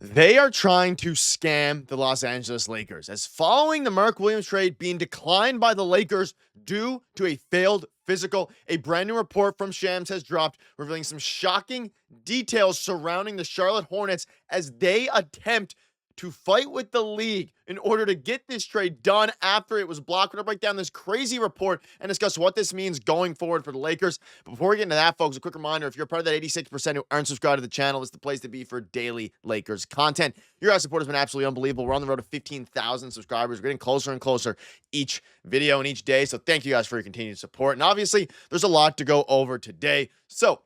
They are trying to scam the Los Angeles Lakers, as following the Mark Williams trade being declined by the Lakers due to a failed physical, a brand new report from Shams has dropped, revealing some shocking details surrounding the Charlotte Hornets as they attempt to fight with the league in order to get this trade done after it was blocked. We're going to break down this crazy report and discuss what this means going forward for the Lakers. But before we get into that, folks, a quick reminder, if you're part of that 86% who aren't subscribed to the channel, it's the place to be for daily Lakers content. Your guys' support has been absolutely unbelievable. We're on the road to 15,000 subscribers. We're getting closer and closer each video and each day. So thank you guys for your continued support. And obviously, there's a lot to go over today. So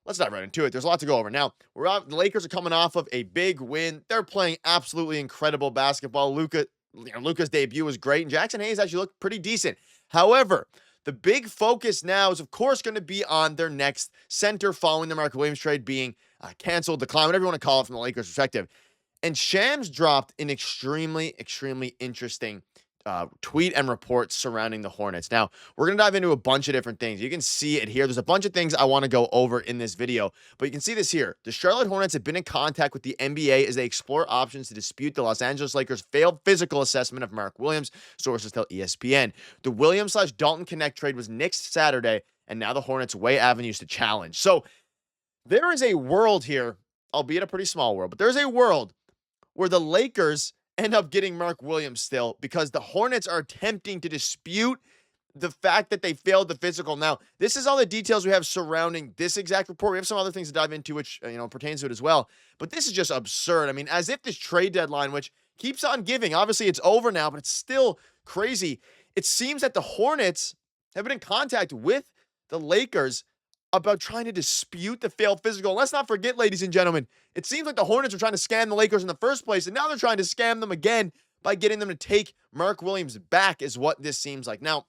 let's dive right into it. There's a lot to go over. Now, the Lakers are coming off of a big win. They're playing absolutely incredible basketball. Luka's debut was great, and Jackson Hayes actually looked pretty decent. However, the big focus now is, of course, going to be on their next center following the Mark Williams trade being canceled, declined, whatever you want to call it from the Lakers' perspective. And Shams dropped an extremely interesting tweet and reports surrounding the Hornets. Now, we're going to dive into a bunch of different things. You can see it here. There's a bunch of things I want to go over in this video, but you can see this here. The Charlotte Hornets have been in contact with the NBA as they explore options to dispute the Los Angeles Lakers' failed physical assessment of Mark Williams, sources tell ESPN. The Williams/Dalton Knecht trade was nixed Saturday, and now the Hornets weigh avenues to challenge. So there is a world here, albeit a pretty small world, but there's a world where the Lakers end up getting Mark Williams still because the Hornets are attempting to dispute the fact that they failed the physical. Now, this is all the details we have surrounding this exact report. We have some other things to dive into, which, pertains to it as well. But this is just absurd. I mean, as if this trade deadline, which keeps on giving, obviously it's over now, but it's still crazy. It seems that the Hornets have been in contact with the Lakers about trying to dispute the failed physical. Let's not forget, ladies and gentlemen, it seems like the Hornets were trying to scam the Lakers in the first place, and now they're trying to scam them again by getting them to take Mark Williams back, is what this seems like. Now,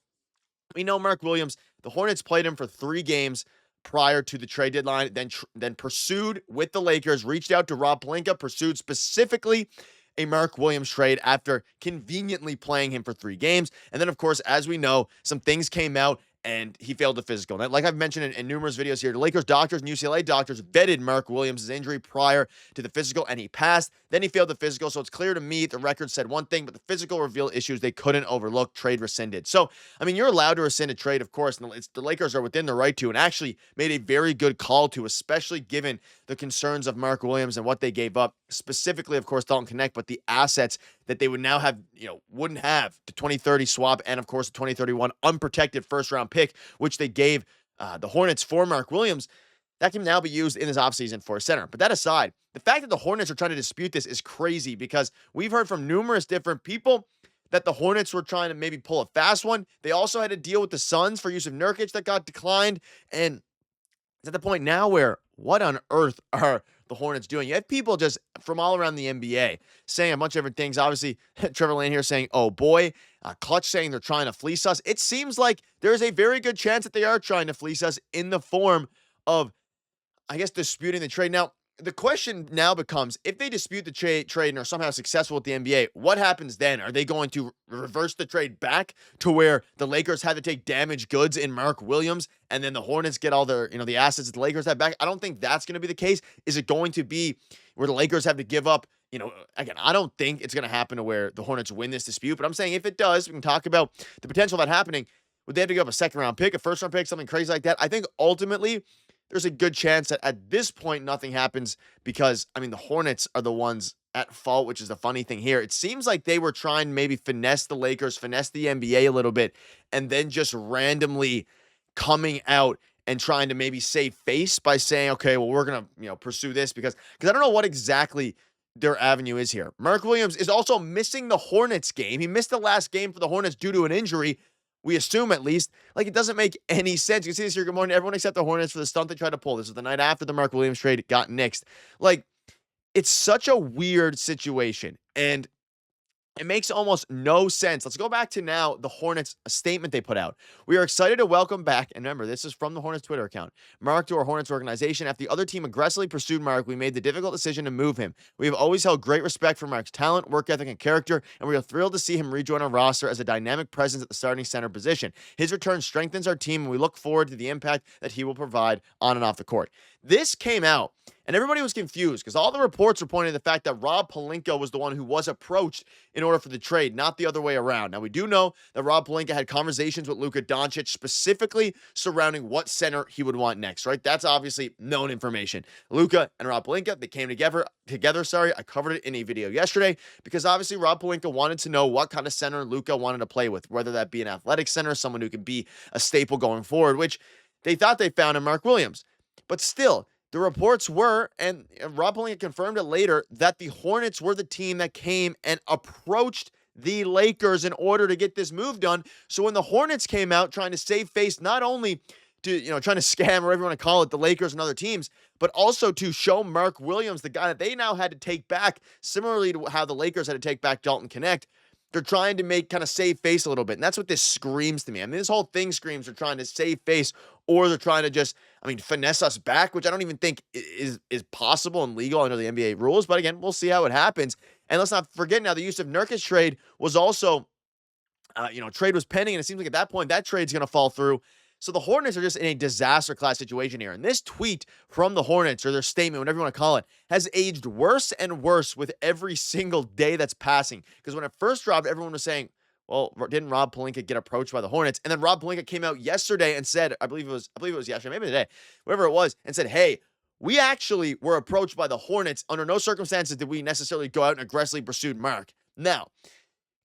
we know Mark Williams, the Hornets played him for 3 games prior to the trade deadline, then pursued with the Lakers, reached out to Rob Pelinka, pursued specifically a Mark Williams trade after conveniently playing him for 3 games. And then, of course, as we know, some things came out and he failed the physical. And like I've mentioned in numerous videos here, the Lakers doctors and UCLA doctors vetted Mark Williams' injury prior to the physical, and he passed. Then he failed the physical, so it's clear to me the record said one thing, but the physical revealed issues they couldn't overlook. Trade rescinded. So, I mean, you're allowed to rescind a trade, of course, and the Lakers are within the right to, and actually made a very good call to, especially given the concerns of Mark Williams and what they gave up, specifically, of course, Dalton Knecht, but the assets that they would now have, wouldn't have, the 2030 swap and, of course, the 2031 unprotected first-round pick, which they gave the Hornets for Mark Williams. That can now be used in this offseason for a center. But that aside, the fact that the Hornets are trying to dispute this is crazy because we've heard from numerous different people that the Hornets were trying to maybe pull a fast one. They also had to deal with the Suns for use of Nurkic that got declined. And it's at the point now where what on earth are the Hornets doing? You have people just from all around the NBA saying a bunch of different things. Obviously, Trevor Lane here saying, oh boy, Clutch saying they're trying to fleece us. It seems like there's a very good chance that they are trying to fleece us in the form of, I guess, disputing the trade. Now, the question now becomes, if they dispute the trade and are somehow successful with the NBA, what happens then? Are they going to reverse the trade back to where the Lakers had to take damaged goods in Mark Williams and then the Hornets get all their, the assets that the Lakers have back? I don't think that's going to be the case. Is it going to be where the Lakers have to give up? Again, I don't think it's going to happen to where the Hornets win this dispute, but I'm saying if it does, we can talk about the potential of that happening. Would they have to give up a second-round pick, a first-round pick, something crazy like that? I think ultimately there's a good chance that at this point nothing happens because, the Hornets are the ones at fault, which is the funny thing here. It seems like they were trying to maybe finesse the Lakers, finesse the NBA a little bit, and then just randomly coming out and trying to maybe save face by saying, okay, well, we're going to, pursue this because I don't know what exactly their avenue is here. Mark Williams is also missing the Hornets game. He missed the last game for the Hornets due to an injury. We assume, at least. Like, it doesn't make any sense. You can see this here. Good morning, everyone except the Hornets for the stunt they tried to pull. This was the night after the Mark Williams trade got nixed. Like, it's such a weird situation, and it makes almost no sense. Let's go back to now the Hornets statement they put out. We are excited to welcome back, and remember, this is from the Hornets Twitter account, Mark to our Hornets organization. After the other team aggressively pursued Mark, we made the difficult decision to move him. We have always held great respect for Mark's talent, work ethic, and character, and we are thrilled to see him rejoin our roster as a dynamic presence at the starting center position. His return strengthens our team, and we look forward to the impact that he will provide on and off the court. This came out, and everybody was confused because all the reports were pointing to the fact that Rob Pelinka was the one who was approached in order for the trade, not the other way around. Now, we do know that Rob Pelinka had conversations with Luka Doncic specifically surrounding what center he would want next, right? That's obviously known information. Luka and Rob Pelinka, they came together. I covered it in a video yesterday because obviously Rob Pelinka wanted to know what kind of center Luka wanted to play with, whether that be an athletic center, someone who could be a staple going forward, which they thought they found in Mark Williams. But still, the reports were, and Rob Pelinka confirmed it later, that the Hornets were the team that came and approached the Lakers in order to get this move done. So when the Hornets came out trying to save face, not only to, trying to scam, or whatever you want to call it, the Lakers and other teams, but also to show Mark Williams, the guy that they now had to take back, similarly to how the Lakers had to take back Dalton Knecht. They're trying to make kind of save face a little bit. And that's what this screams to me. I mean, this whole thing screams they're trying to save face, or they're trying to just, finesse us back, which I don't even think is possible and legal under the NBA rules. But again, we'll see how it happens. And let's not forget now, the Yusuf Nurkic trade was also, trade was pending. And it seems like at that point, that trade's going to fall through. So the Hornets are just in a disaster class situation here. And this tweet from the Hornets, or their statement, whatever you want to call it, has aged worse and worse with every single day that's passing. Because when it first dropped, everyone was saying, well, didn't Rob Pelinka get approached by the Hornets? And then Rob Pelinka came out yesterday and said, I believe it was yesterday, maybe today, whatever it was, and said, hey, we actually were approached by the Hornets. Under no circumstances did we necessarily go out and aggressively pursue Mark. Now,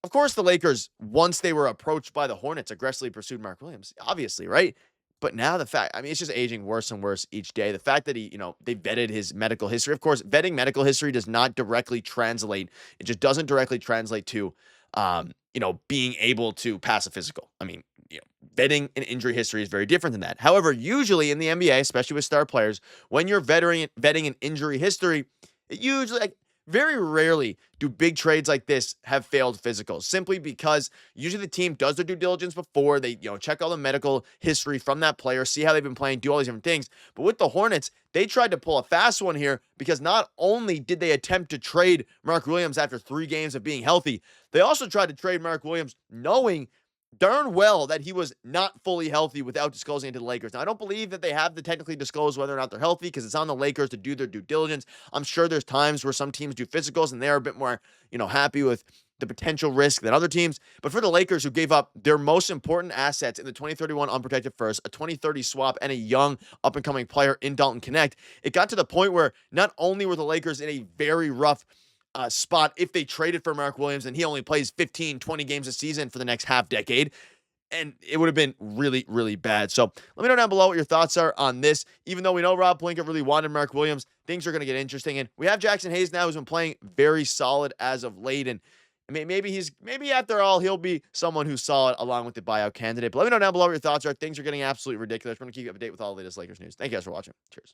of course, the Lakers, once they were approached by the Hornets, aggressively pursued Mark Williams, obviously, right? But now it's just aging worse and worse each day. The fact that they vetted his medical history. Of course, vetting medical history does not directly translate. It just doesn't directly translate to, being able to pass a physical. Vetting an injury history is very different than that. However, usually in the NBA, especially with star players, when you're vetting an injury history, it usually, very rarely do big trades like this have failed physicals, simply because usually the team does their due diligence before they, check all the medical history from that player, see how they've been playing, do all these different things. But with the Hornets, they tried to pull a fast one here because not only did they attempt to trade Mark Williams after 3 games of being healthy, they also tried to trade Mark Williams knowing darn well that he was not fully healthy without disclosing it to the Lakers. Now, I don't believe that they have to technically disclose whether or not they're healthy because it's on the Lakers to do their due diligence. I'm sure there's times where some teams do physicals and they're a bit more, happy with the potential risk than other teams. But for the Lakers, who gave up their most important assets in the 2031 unprotected first, a 2030 swap, and a young up-and-coming player in Dalton Knecht, it got to the point where not only were the Lakers in a very rough spot if they traded for Mark Williams and he only plays 15, 20 games a season for the next half decade, and it would have been really, really bad. So let me know down below what your thoughts are on this. Even though we know Rob Pelinka really wanted Mark Williams, things are going to get interesting. And we have Jackson Hayes now, who's been playing very solid as of late. And maybe after all, he'll be someone who's solid along with the buyout candidate. But let me know down below what your thoughts are. Things are getting absolutely ridiculous. We're going to keep you up to date with all the latest Lakers news. Thank you guys for watching. Cheers.